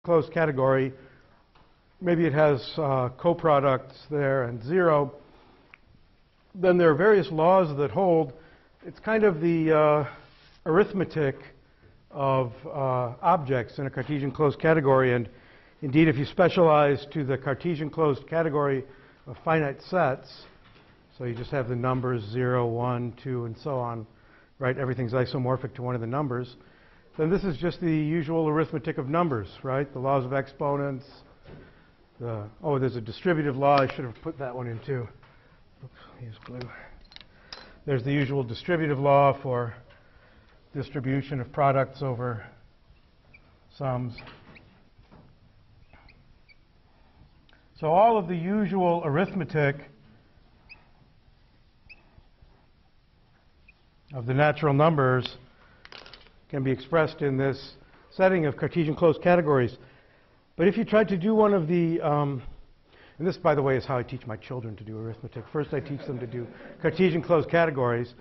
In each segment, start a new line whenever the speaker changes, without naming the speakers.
closed category. Maybe it has coproducts there and 0. Then there are various laws that hold. It's kind of the arithmetic of objects in a Cartesian closed category. And indeed, if you specialize to the Cartesian closed category of finite sets, so you just have the numbers 0, 1, 2, and so on, right? Everything's isomorphic to one of the numbers. Then this is just the usual arithmetic of numbers, right? The laws of exponents. Oh, there's a distributive law. I should have put that one in too. Oops, use blue. There's the usual distributive law for distribution of products over sums. So all of the usual arithmetic of the natural numbers can be expressed in this setting of Cartesian closed categories. But if you tried to do one of the, and this, by the way, is how I teach my children to do arithmetic. First, I teach them to do Cartesian closed categories,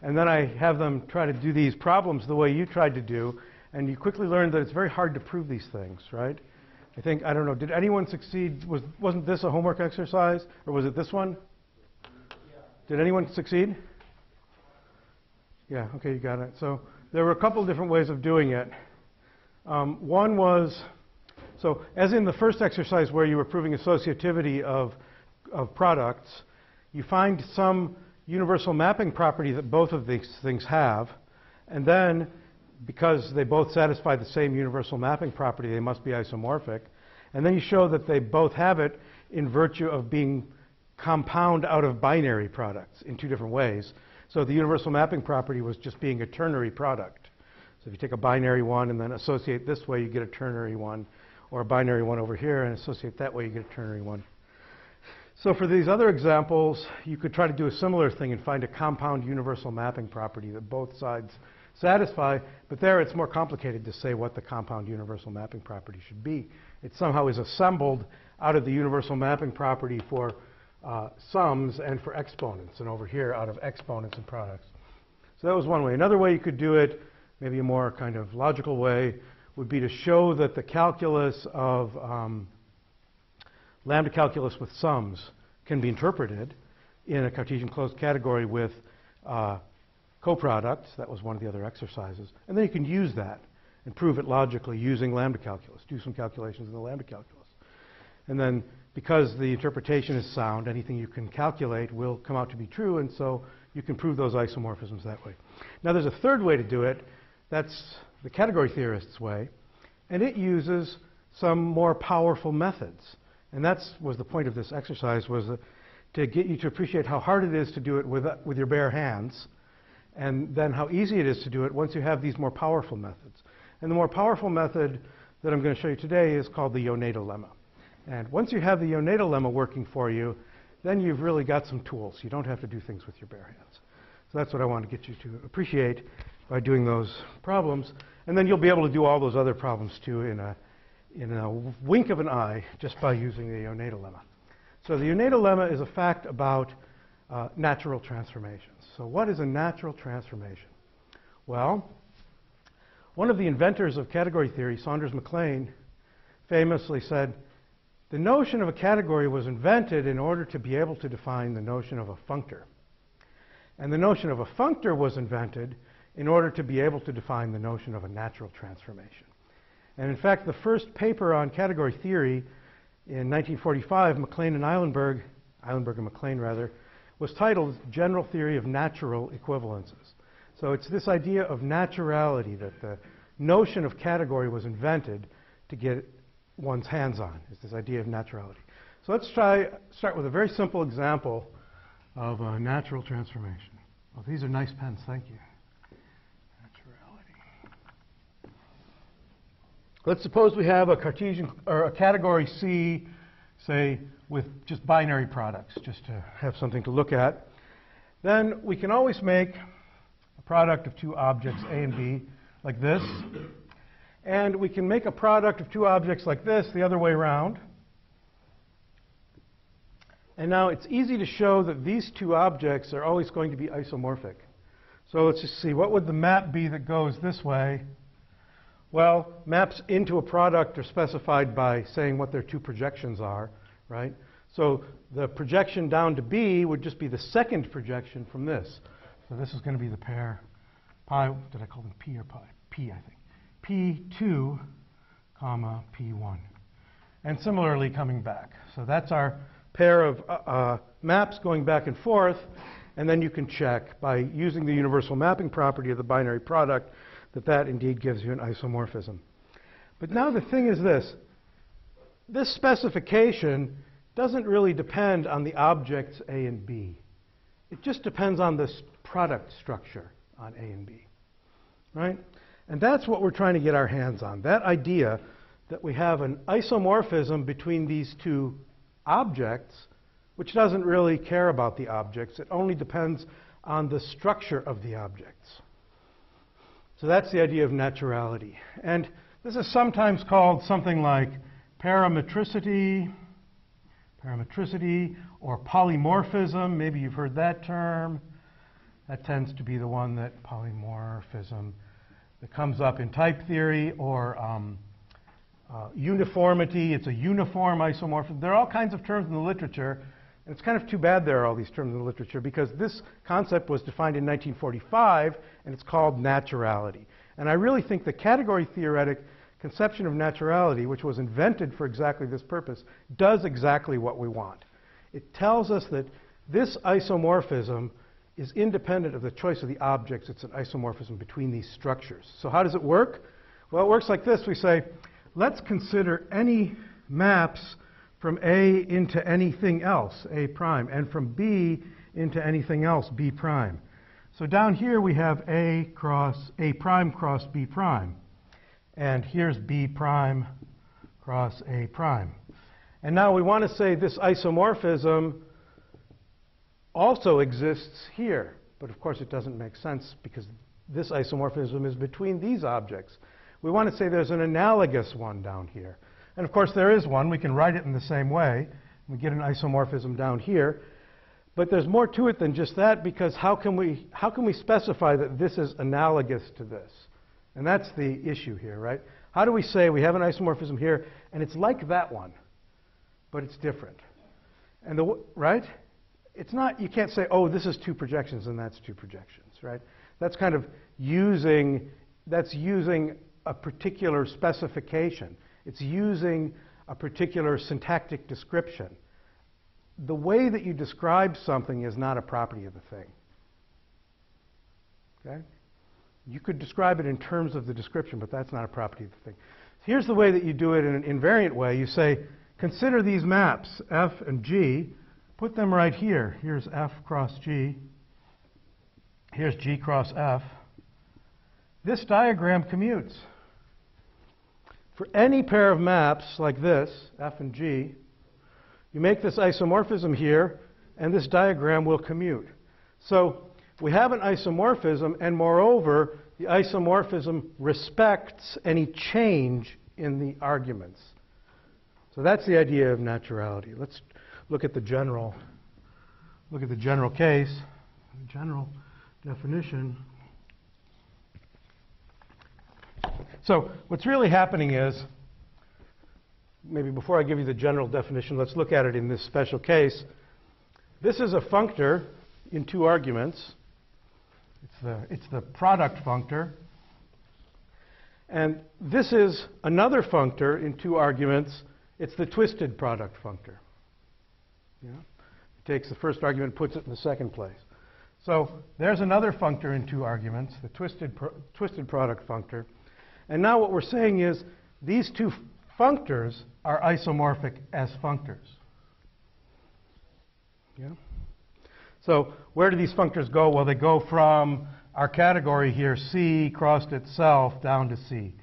and then I have them try to do these problems the way you tried to do, and you quickly learn that it's very hard to prove these things, right? I don't know, did anyone succeed? Wasn't this a homework exercise, or was it this one? Yeah. Did anyone succeed? Yeah, okay, you got it. So there were a couple of different ways of doing it. One was, so as in the first exercise where you were proving associativity of products, you find some universal mapping property that both of these things have, and then because they both satisfy the same universal mapping property, they must be isomorphic. And then you show that they both have it in virtue of being compound out of binary products in two different ways. So the universal mapping property was just being a ternary product. So if you take a binary one and then associate this way, you get a ternary one, or a binary one over here and associate that way, you get a ternary one. So for these other examples, you could try to do a similar thing and find a compound universal mapping property that both sides satisfy, but there it's more complicated to say what the compound universal mapping property should be. It somehow is assembled out of the universal mapping property for sums and for exponents, and over here out of exponents and products. So that was one way. Another way you could do it, maybe a more kind of logical way, would be to show that the calculus of lambda calculus with sums can be interpreted in a Cartesian closed category with coproducts. That was one of the other exercises. And then you can use that and prove it logically using lambda calculus, do some calculations in the lambda calculus. And then because the interpretation is sound, anything you can calculate will come out to be true, and so you can prove those isomorphisms that way. Now there's a third way to do it. That's the category theorist's way, and it uses some more powerful methods. And that was the point of this exercise, was to get you to appreciate how hard it is to do it with your bare hands, and then how easy it is to do it once you have these more powerful methods. And the more powerful method that I'm going to show you today is called the Yoneda lemma. And once you have the Yoneda lemma working for you, then you've really got some tools. You don't have to do things with your bare hands. So that's what I want to get you to appreciate by doing those problems. And then you'll be able to do all those other problems too in a wink of an eye just by using the Yoneda lemma. So the Yoneda lemma is a fact about natural transformations. So what is a natural transformation? Well, one of the inventors of category theory, Saunders MacLean, famously said, the notion of a category was invented in order to be able to define the notion of a functor. And the notion of a functor was invented in order to be able to define the notion of a natural transformation. And in fact, the first paper on category theory in 1945, MacLean and Eilenberg and MacLean rather, was titled General Theory of Natural Equivalences. So it's this idea of naturality that the notion of category was invented to get one's hands on, is this idea of naturality. So let's start with a very simple example of a natural transformation. Well, these are nice pens, thank you. Naturality. Let's suppose we have a Cartesian, or a category C, say, with just binary products, just to have something to look at. Then we can always make a product of two objects, A and B, like this. And we can make a product of two objects like this the other way around. And now it's easy to show that these two objects are always going to be isomorphic. So let's just see, what would the map be that goes this way? Well, maps into a product are specified by saying what their two projections are, right? So the projection down to B would just be the second projection from this. So this is going to be the pair pi, did I call them P or pi? P, I think. P2, comma, P1. And similarly coming back. So that's our pair of maps going back and forth. And then you can check by using the universal mapping property of the binary product that that indeed gives you an isomorphism. But now the thing is this. This specification doesn't really depend on the objects A and B. It just depends on this product structure on A and B, right? And that's what we're trying to get our hands on, that idea that we have an isomorphism between these two objects, which doesn't really care about the objects. It only depends on the structure of the objects. So that's the idea of naturality. And this is sometimes called something like parametricity or polymorphism. Maybe you've heard that term. That tends to be the one that polymorphism that comes up in type theory, or uniformity. It's a uniform isomorphism. There are all kinds of terms in the literature. And it's kind of too bad there are all these terms in the literature, because this concept was defined in 1945, and it's called naturality. And I really think the category theoretic conception of naturality, which was invented for exactly this purpose, does exactly what we want. It tells us that this isomorphism is independent of the choice of the objects. It's an isomorphism between these structures. So how does it work? Well, it works like this. We say, let's consider any maps from A into anything else, A prime, and from B into anything else, B prime. So down here we have A prime cross B prime. And here's B prime cross A prime. And now we want to say this isomorphism also exists here. But of course it doesn't make sense, because this isomorphism is between these objects. We want to say there's an analogous one down here. And of course there is one. We can write it in the same way. We get an isomorphism down here. But there's more to it than just that, because how can we specify that this is analogous to this? And that's the issue here, right? How do we say we have an isomorphism here, and it's like that one, but it's different? And right? It's not, you can't say, oh, this is two projections and that's two projections, right? That's kind of using a particular specification. It's using a particular syntactic description. The way that you describe something is not a property of the thing. Okay? You could describe it in terms of the description, but that's not a property of the thing. Here's the way that you do it in an invariant way. You say, consider these maps, F and G. Put them right here. Here's F cross G. Here's G cross F. This diagram commutes. For any pair of maps like this, F and G, you make this isomorphism here, and this diagram will commute. So we have an isomorphism, and moreover, the isomorphism respects any change in the arguments. So that's the idea of naturality. Let's look at the general case, the general definition. So what's really happening is, maybe before I give you the general definition, let's look at it in this special case. This is a functor in two arguments. It's the product functor. And this is another functor in two arguments. It's the twisted product functor. Yeah? It takes the first argument and puts it in the second place. So there's another functor in two arguments, the twisted product functor. And now what we're saying is these two functors are isomorphic as functors. Yeah? So where do these functors go? Well, they go from our category here, C crossed itself, down to C.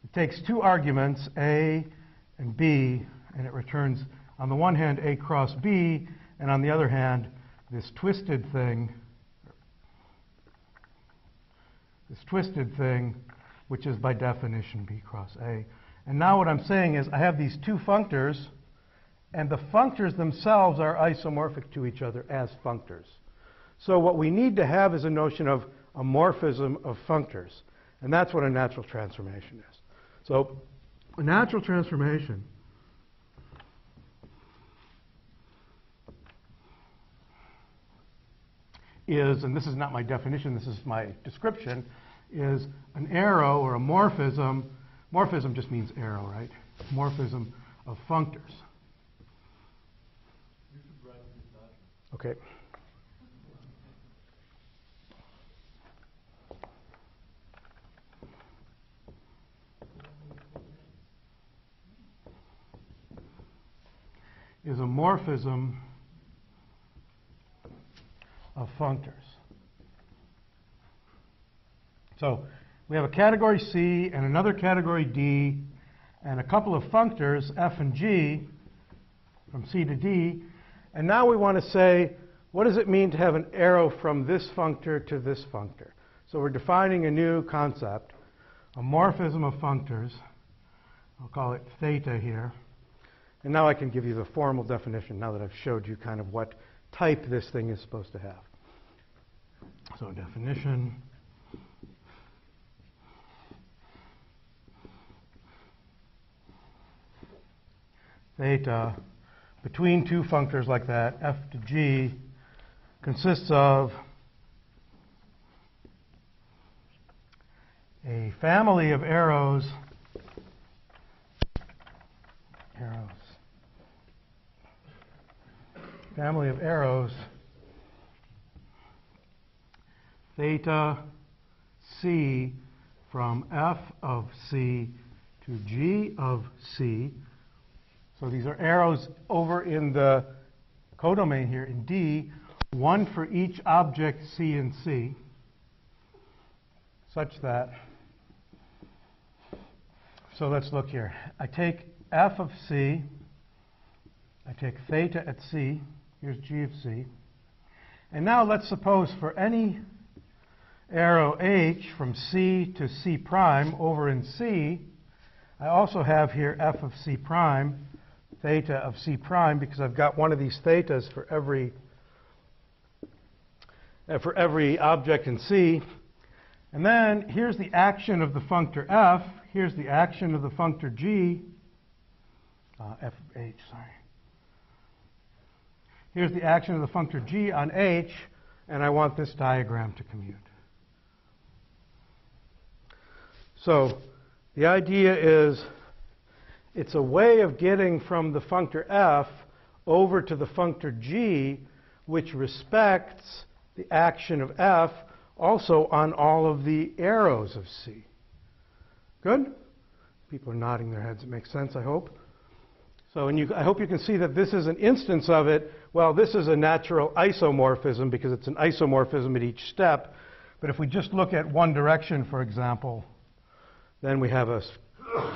It takes two arguments, A and B, and it returns, on the one hand, A cross B, and on the other hand, this twisted thing, which is by definition B cross A. And now what I'm saying is I have these two functors, and the functors themselves are isomorphic to each other as functors. So what we need to have is a notion of a morphism of functors. And that's what a natural transformation is. So a natural transformation is, and this is not my definition, this is my description, is an arrow or a morphism. Morphism just means arrow, right? Morphism of functors.
You should write this down.
Okay. Is a morphism of functors. So we have a category C and another category D and a couple of functors, F and G, from C to D. And now we want to say, what does it mean to have an arrow from this functor to this functor? So we're defining a new concept, a morphism of functors. I'll call it theta here. And now I can give you the formal definition now that I've showed you kind of what type this thing is supposed to have. So definition. Theta between two functors like that, F to G, consists of a family of arrows, family of arrows, theta C from F of C to G of C. So these are arrows over in the codomain here in D, one for each object C and C, such that, so let's look here. I take F of C, I take theta at C, here's G of C, and now let's suppose for any arrow H from C to C prime over in C, I also have here F of C prime, theta of C prime, because I've got one of these thetas for every object in C. And then here's the action of the functor F. Here's the action of the functor G. F of H, sorry. Here's the action of the functor G on H, and I want this diagram to commute. So the idea is it's a way of getting from the functor F over to the functor G, which respects the action of F also on all of the arrows of C. Good? People are nodding their heads. It makes sense, I hope. So I hope you can see that this is an instance of it. Well, this is a natural isomorphism because it's an isomorphism at each step. But if we just look at one direction, for example, then we have a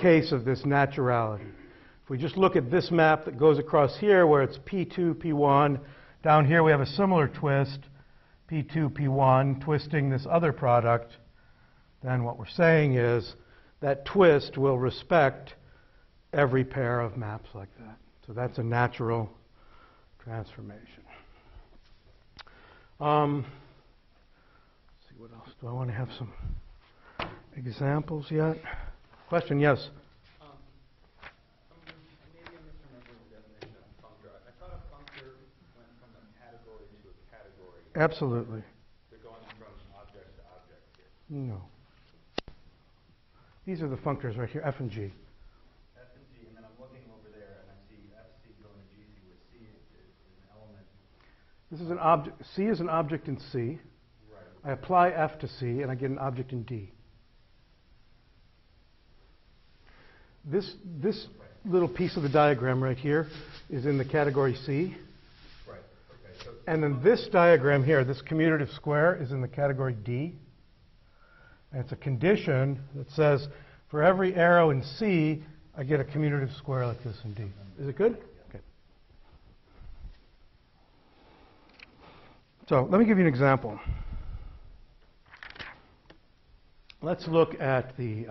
case of this naturality. If we just look at this map that goes across here where it's P2, P1, down here we have a similar twist, P2, P1, twisting this other product, then what we're saying is that twist will respect every pair of maps like that. So that's a natural transformation. Let's see, what else? Do I want to have some examples yet? Question, yes?
Maybe I'm misremembering the definition of functor. I thought a functor went from a category to a category.
Absolutely.
They're going from object to object here.
No. These are the functors right here, F and G.
F and G, and then I'm looking over there and I see FC going to GC where C is an element.
This is an object. C is an object in C.
Right.
I apply F to C and I get an object in D. This little piece of the diagram right here is in the category C.
Right. Okay. So
And then this diagram here, this commutative square, is in the category D. And it's a condition that says for every arrow in C, I get a commutative square like this in D. Is it good? Okay. So let me give you an example. Let's look at the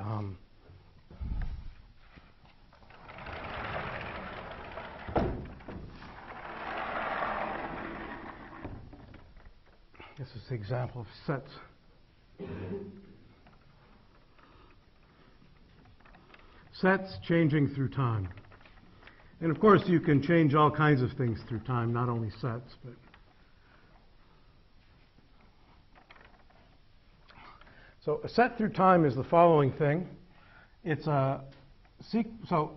this is the example of sets. sets changing through time. And of course, you can change all kinds of things through time, not only sets, but so a set through time is the following thing. It's a so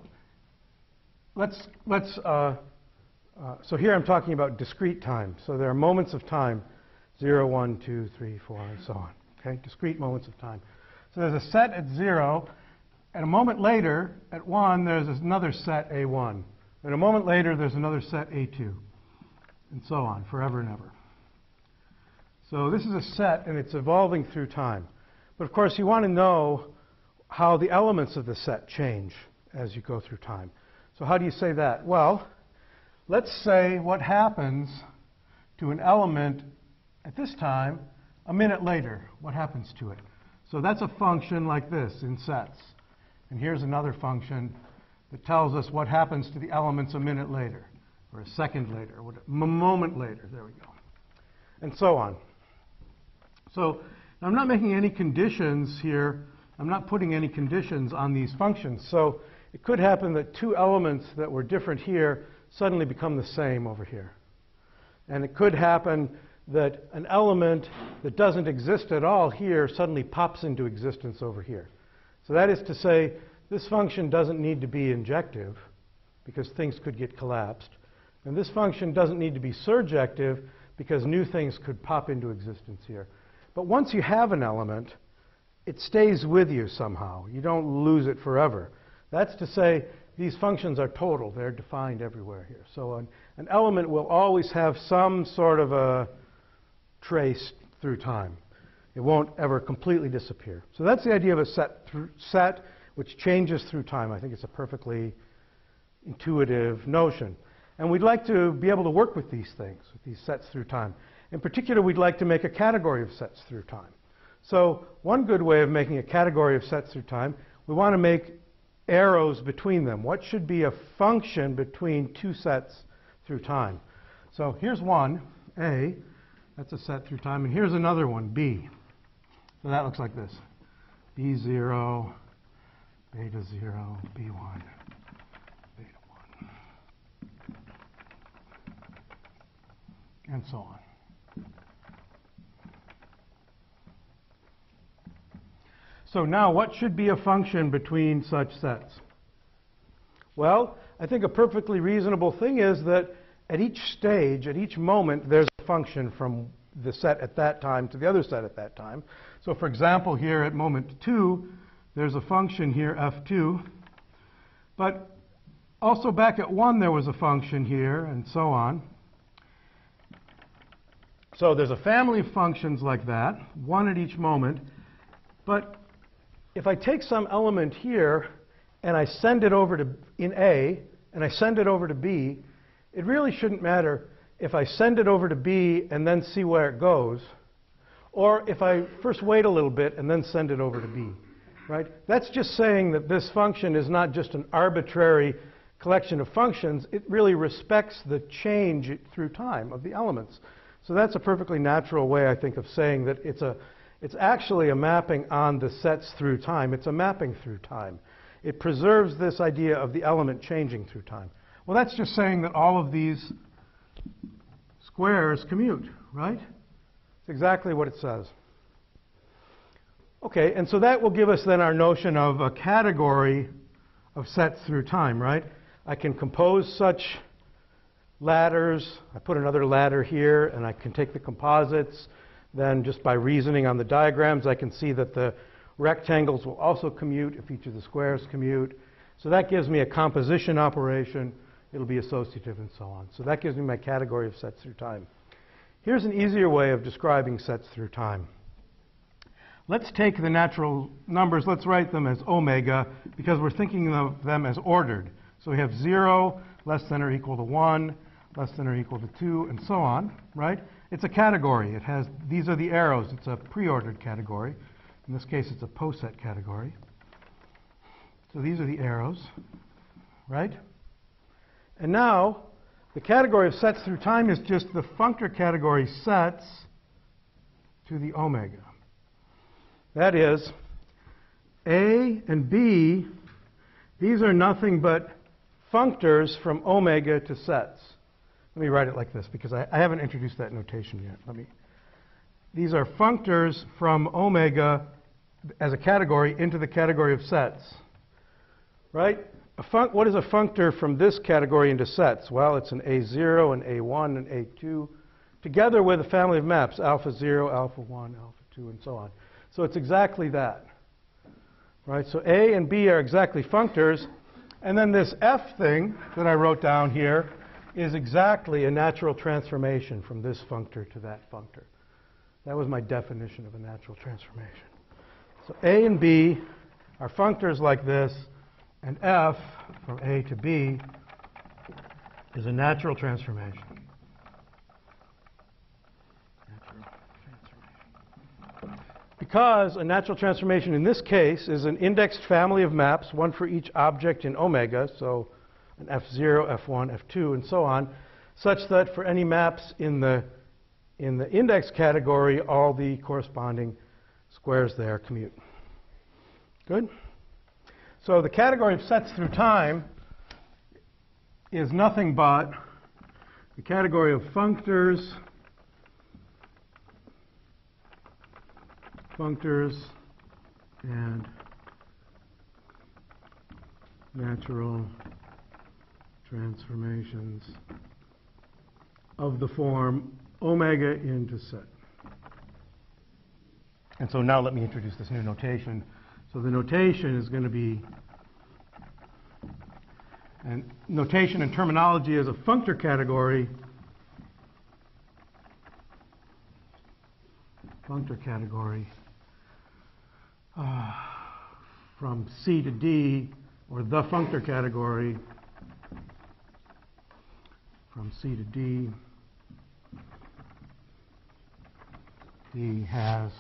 so here I'm talking about discrete time. So there are moments of time, 0, 1, 2, 3, 4, and so on. Okay, discrete moments of time. So there's a set at 0, and a moment later, at 1, there's another set A1. And a moment later, there's another set A2, and so on, forever and ever. So this is a set, and it's evolving through time. But of course, you want to know how the elements of the set change as you go through time. So how do you say that? Well, let's say what happens to an element at this time a minute later. What happens to it? So that's a function like this in sets. And here's another function that tells us what happens to the elements a minute later, or a second later, or a moment later. There we go. And so on. So I'm not making any conditions here. I'm not putting any conditions on these functions. So it could happen that two elements that were different here suddenly become the same over here. And it could happen that an element that doesn't exist at all here suddenly pops into existence over here. So that is to say, this function doesn't need to be injective, because things could get collapsed. And this function doesn't need to be surjective, because new things could pop into existence here. But once you have an element, it stays with you somehow. You don't lose it forever. That's to say, these functions are total. They're defined everywhere here. So an element will always have some sort of a trace through time. It won't ever completely disappear. So that's the idea of a set which changes through time. I think it's a perfectly intuitive notion. And we'd like to be able to work with these things, with these sets through time. In particular, we'd like to make a category of sets through time. So one good way of making a category of sets through time, we want to make arrows between them. What should be a function between two sets through time? So here's one, A. That's a set through time. And here's another one, B. So that looks like this. B0, beta 0, B1, beta 1, and so on. So now, what should be a function between such sets? Well, I think a perfectly reasonable thing is that at each stage, at each moment, there's a function from the set at that time to the other set at that time. So for example, here at moment 2, there's a function here, f2. But also back at 1, there was a function here, and so on. So there's a family of functions like that, one at each moment. But if I take some element here and I send it over to in A and I send it over to B, it really shouldn't matter if I send it over to B and then see where it goes, or if I first wait a little bit and then send it over to B, right? That's just saying that this function is not just an arbitrary collection of functions. It really respects the change through time of the elements. So that's a perfectly natural way, I think, of saying that it's actually a mapping on the sets through time. It's a mapping through time. It preserves this idea of the element changing through time. Well, that's just saying that all of these squares commute, right? It's exactly what it says. Okay, and so that will give us then our notion of a category of sets through time, right? I can compose such ladders. I put another ladder here, and I can take the composites. Then just by reasoning on the diagrams, I can see that the rectangles will also commute if each of the squares commute. So that gives me a composition operation. It'll be associative and so on. So that gives me my category of sets through time. Here's an easier way of describing sets through time. Let's take the natural numbers. Let's write them as omega, because we're thinking of them as ordered. So we have 0, less than or equal to 1, less than or equal to 2, and so on, right? It's a category. It has, these are the arrows. It's a preordered category. In this case, it's a poset category. So these are the arrows, right? And now, the category of sets through time is just the functor category sets to the omega. That is, A and B These are nothing but functors from omega to sets. Let me write it like this because I haven't introduced that notation yet. These are functors from omega as a category into the category of sets. Right? What is a functor from this category into sets? Well, it's an A0, an A1, an A2, together with a family of maps, alpha 0, alpha 1, alpha 2, and so on. So it's exactly that. Right? So A and B are exactly functors. And then this F thing that I wrote down here is exactly a natural transformation from this functor to that functor. That was my definition of a natural transformation. So A and B are functors like this, and F from A to B is a natural transformation. Because a natural transformation in this case is an indexed family of maps, one for each object in omega, so an F0, F1, F2, and so on, such that for any maps in the index category, all the corresponding squares there commute. Good? So the category of sets through time is nothing but the category of functors and natural transformations of the form omega into set. And so now let me introduce this new notation. So the notation is going to be, and notation and terminology is a functor category. From C to D, or the functor category from C to D. D has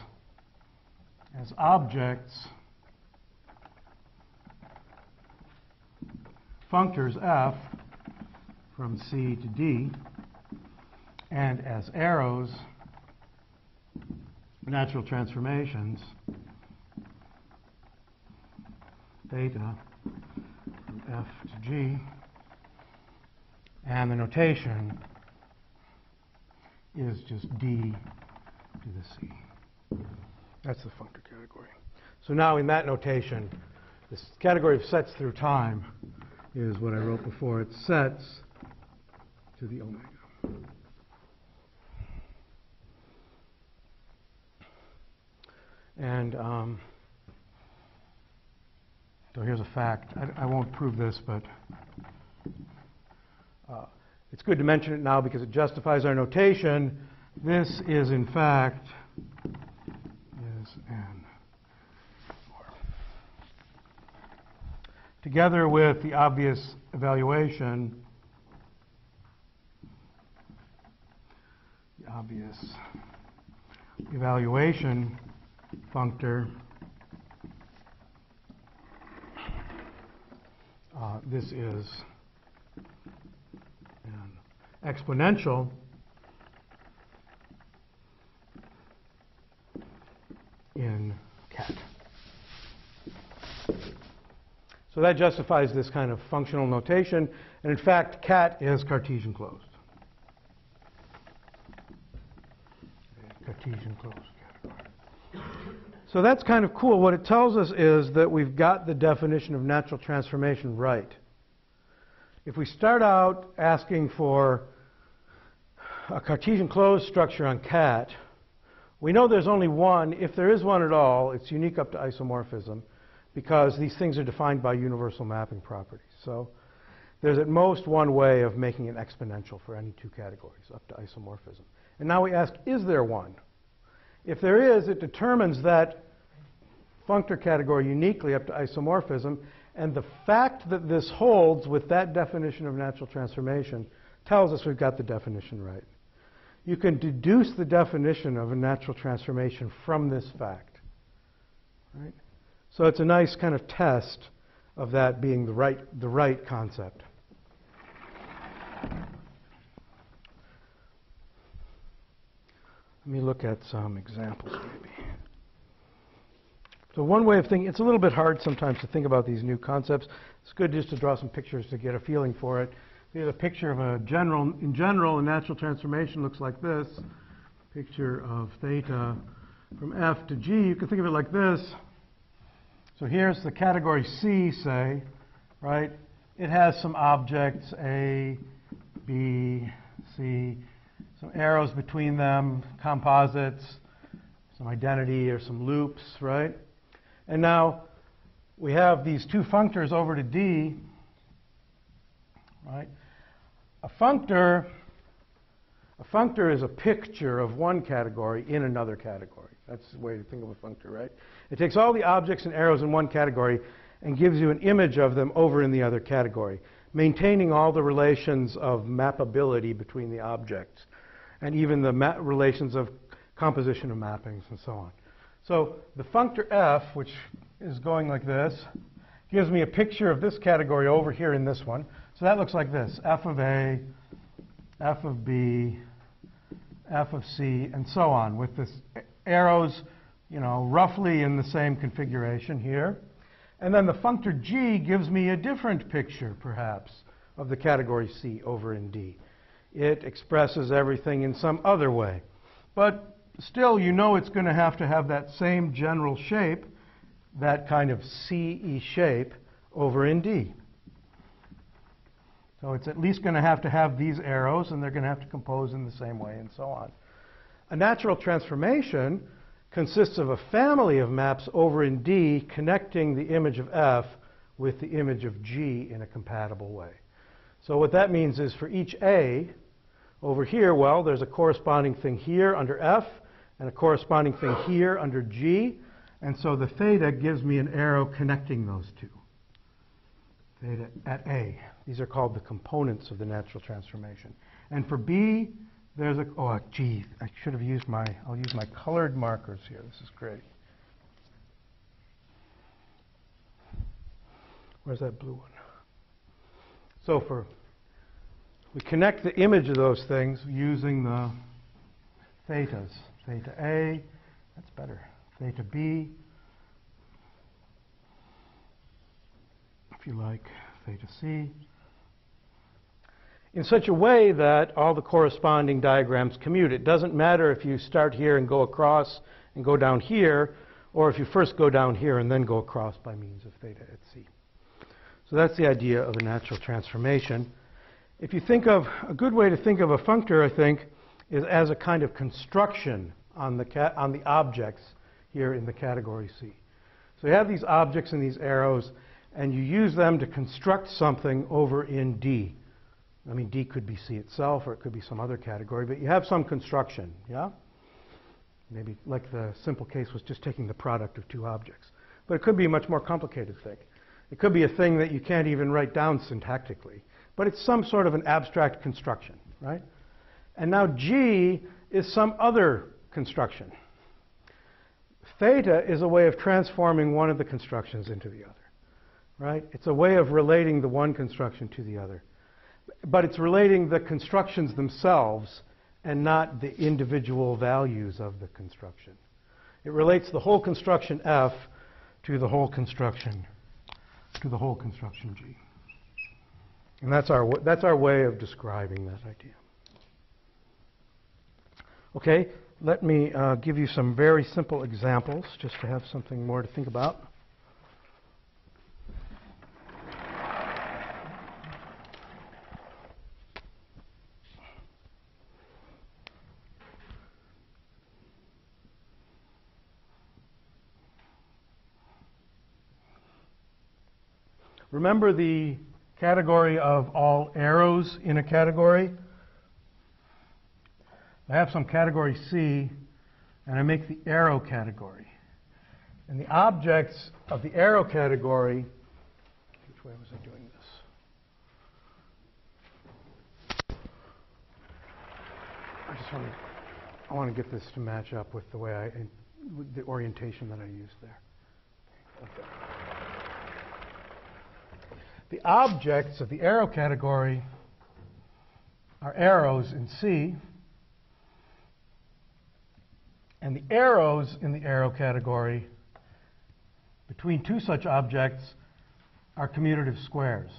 as objects functors F from C to D, and as arrows natural transformations theta from F to G, and the notation is just D to the C. That's the functor category. So now in that notation, this category of sets through time is what I wrote before. It's sets to the omega. And so here's a fact. I won't prove this, but it's good to mention it now because it justifies our notation. This is, in fact, together with the obvious evaluation, functor, this is an exponential in cat. So that justifies this kind of functional notation. And in fact, cat is Cartesian closed. Cartesian closed category. So that's kind of cool. What it tells us is that we've got the definition of natural transformation right. If we start out asking for a Cartesian closed structure on cat, we know there's only one. If there is one at all, it's unique up to isomorphism, because these things are defined by universal mapping properties. So there's at most one way of making an exponential for any two categories up to isomorphism. And now we ask, is there one? If there is, it determines that functor category uniquely up to isomorphism, and the fact that this holds with that definition of natural transformation tells us we've got the definition right. You can deduce the definition of a natural transformation from this fact. Right? So it's a nice kind of test of that being the right concept. Let me look at some examples maybe. So one way of thinking, it's a little bit hard sometimes to think about these new concepts. It's good just to draw some pictures to get a feeling for it. Here's a picture of a general, in general, a natural transformation looks like this. Picture of theta from F to G. You can think of it like this. So here's the category C, say, right? It has some objects, A, B, C, some arrows between them, composites, some identity or some loops, right? And now we have these two functors over to D, right? A functor is a picture of one category in another category. That's the way to think of a functor, right? It takes all the objects and arrows in one category and gives you an image of them over in the other category, maintaining all the relations of mappability between the objects and even the relations of composition of mappings and so on. So the functor F, which is going like this, gives me a picture of this category over here in this one. So that looks like this: F of A, F of B, F of C, and so on, with this arrows, you know, roughly in the same configuration here. And then the functor G gives me a different picture, perhaps, of the category C over in D. It expresses everything in some other way. But still, you know it's going to have that same general shape, that kind of CE shape over in D. So it's at least going to have these arrows, and they're going to have to compose in the same way, and so on. A natural transformation consists of a family of maps over in D connecting the image of F with the image of G in a compatible way. So what that means is for each A over here, well, there's a corresponding thing here under F and a corresponding thing here under G. And so the theta gives me an arrow connecting those two. Theta at A. These are called the components of the natural transformation. And for B, there's gee, I should have used I'll use my colored markers here. This is great. Where's that blue one? So we connect the image of those things using the thetas. Theta A, that's better. Theta B, if you like, theta C, in such a way that all the corresponding diagrams commute. It doesn't matter if you start here and go across and go down here, or if you first go down here and then go across by means of theta at C. So that's the idea of a natural transformation. If you think of, a good way to think of a functor, I think, is as a kind of construction on the objects here in the category C. So you have these objects and these arrows, and you use them to construct something over in D. I mean, D could be C itself, or it could be some other category, but you have some construction, yeah? Maybe like the simple case was just taking the product of two objects. But it could be a much more complicated thing. It could be a thing that you can't even write down syntactically, but it's some sort of an abstract construction, right? And now G is some other construction. Theta is a way of transforming one of the constructions into the other, right? It's a way of relating the one construction to the other. But it's relating the constructions themselves and not the individual values of the construction. It relates the whole construction F to the whole construction G. And that's our way of describing that idea. Okay, let me give you some very simple examples just to have something more to think about. Remember the category of all arrows in a category? I have some category C, and I make the arrow category. And the objects of the arrow category, which way was I doing this? I want to get this to match up with the way with the orientation that I used there. Okay. The objects of the arrow category are arrows in C, and the arrows in the arrow category between two such objects are commutative squares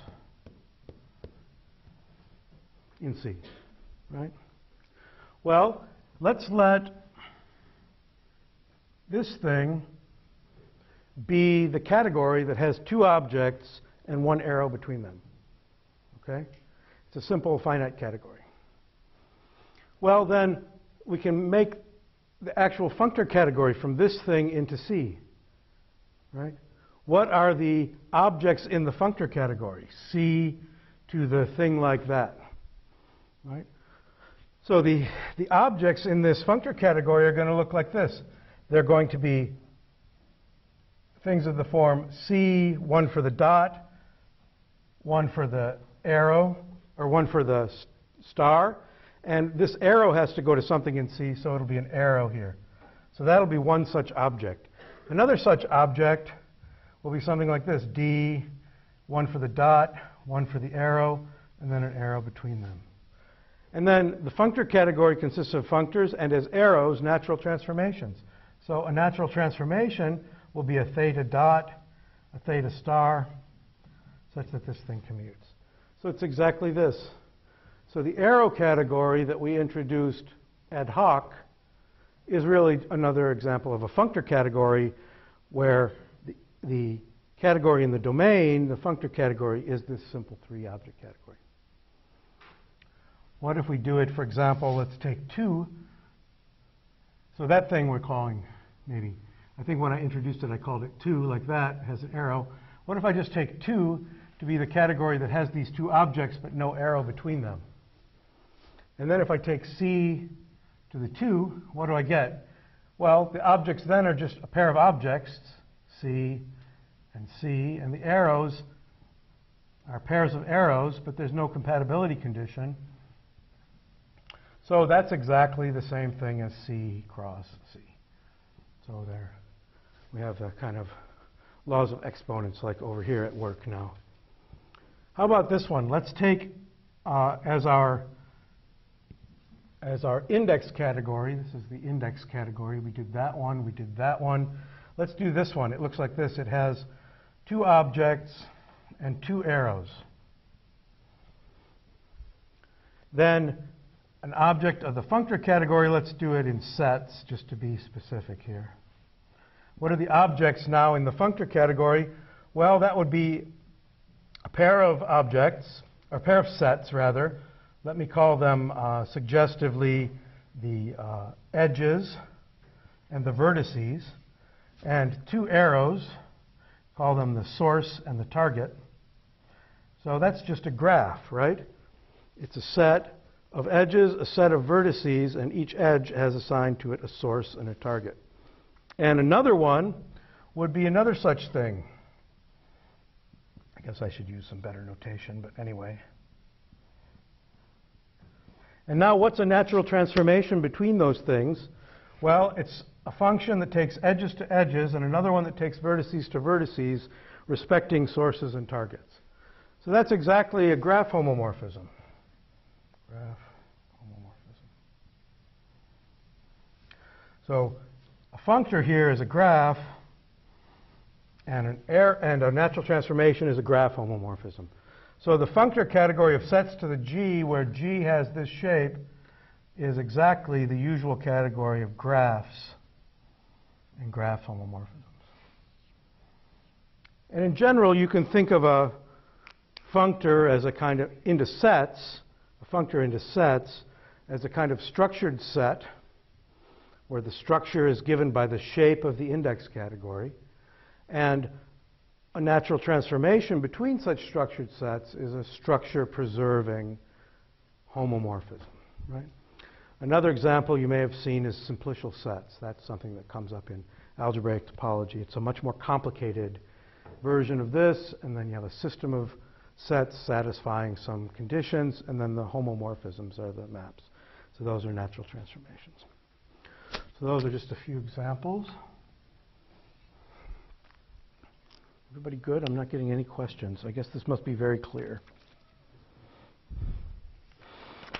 in C, right? Well, let's let this thing be the category that has two objects and one arrow between them, okay? It's a simple finite category. Well, then we can make the actual functor category from this thing into C, right? What are the objects in the functor category? C to the thing like that, right? So the objects in this functor category are going to look like this. They're going to be things of the form C, one for the dot, one for the arrow, or one for the star. And this arrow has to go to something in C, so it'll be an arrow here. So that'll be one such object. Another such object will be something like this. D, one for the dot, one for the arrow, and then an arrow between them. And then the functor category consists of functors and, as arrows, natural transformations. So a natural transformation will be a theta dot, a theta star, such that this thing commutes. So it's exactly this. So the arrow category that we introduced ad hoc is really another example of a functor category where the category in the domain, the functor category, is this simple three-object category. What if we do it, for example, let's take 2. So that thing we're calling maybe, I think when I introduced it I called it 2, like that, has an arrow. What if I just take 2 to be the category that has these two objects but no arrow between them? And then if I take C to the 2, what do I get? Well, the objects then are just a pair of objects, C, and the arrows are pairs of arrows, but there's no compatibility condition. So that's exactly the same thing as C cross C. So there we have the kind of laws of exponents like over here at work now. How about this one? Let's take as our index category. This is the index category. We did that one. We did that one. Let's do this one. It looks like this. It has two objects and two arrows. Then an object of the functor category, let's do it in sets just to be specific here. What are the objects now in the functor category? Well, that would be a pair of objects, or a pair of sets rather. Let me call them suggestively the edges and the vertices, and two arrows, call them the source and the target. So that's just a graph, right? It's a set of edges, a set of vertices, and each edge has assigned to it a source and a target. And another one would be another such thing. I guess I should use some better notation, but anyway. And now what's a natural transformation between those things? Well, it's a function that takes edges to edges and another one that takes vertices to vertices, respecting sources and targets. So that's exactly a graph homomorphism. Graph homomorphism. So a functor here is a graph, and a natural transformation is a graph homomorphism. So the functor category of sets to the G, where G has this shape, is exactly the usual category of graphs and graph homomorphisms. And in general, you can think of a functor as a kind of into sets, a functor into sets, as a kind of structured set where the structure is given by the shape of the index category. And a natural transformation between such structured sets is a structure-preserving homomorphism, right? Another example you may have seen is simplicial sets. That's something that comes up in algebraic topology. It's a much more complicated version of this, and then you have a system of sets satisfying some conditions, and then the homomorphisms are the maps. So those are natural transformations. So those are just a few examples. Everybody good? I'm not getting any questions. I guess this must be very clear.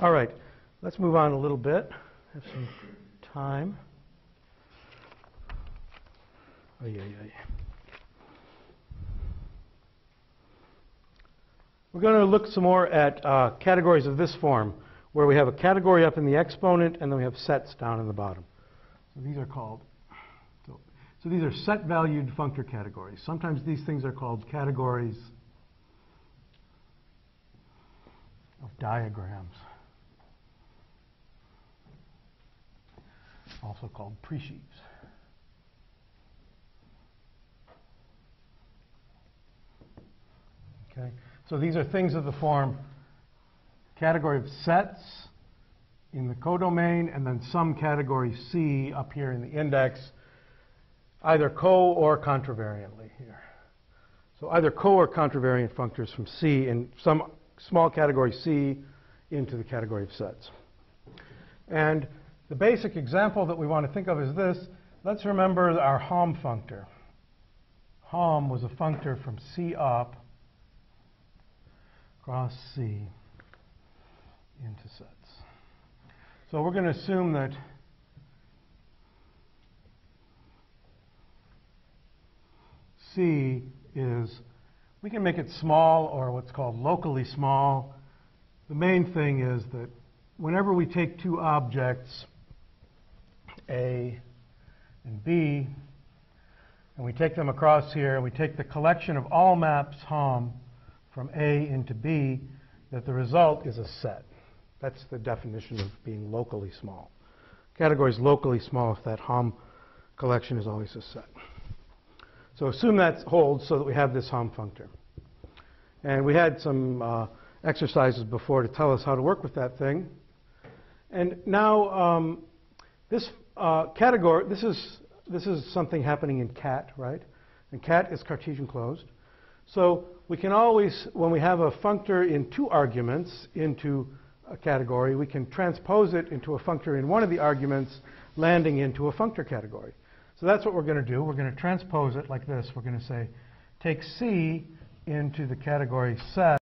All right, let's move on a little bit. Have some time. Oh, yeah. We're going to look some more at categories of this form, where we have a category up in the exponent, and then we have sets down in the bottom. So these are called, so these are set-valued functor categories. Sometimes these things are called categories of diagrams, also called presheaves. Okay, so these are things of the form category of sets in the codomain, and then some category C up here in the index, either co or contravariantly here. So either co or contravariant functors from C in some small category C into the category of sets. And the basic example that we want to think of is this. Let's remember our Hom functor. Hom was a functor from C up across C into sets. So we're going to assume that C is, we can make it small or what's called locally small. The main thing is that whenever we take two objects, A and B, and we take them across here, and we take the collection of all maps Hom from A into B, that the result is a set. That's the definition of being locally small. Category is locally small if that Hom collection is always a set. So assume that holds so that we have this Hom functor. And we had some exercises before to tell us how to work with that thing. And now this category, this is something happening in cat, right? And cat is Cartesian closed. So we can always, when we have a functor in two arguments into a category, we can transpose it into a functor in one of the arguments, landing into a functor category. So that's what we're going to do. We're going to transpose it like this. We're going to say, take C into the category set.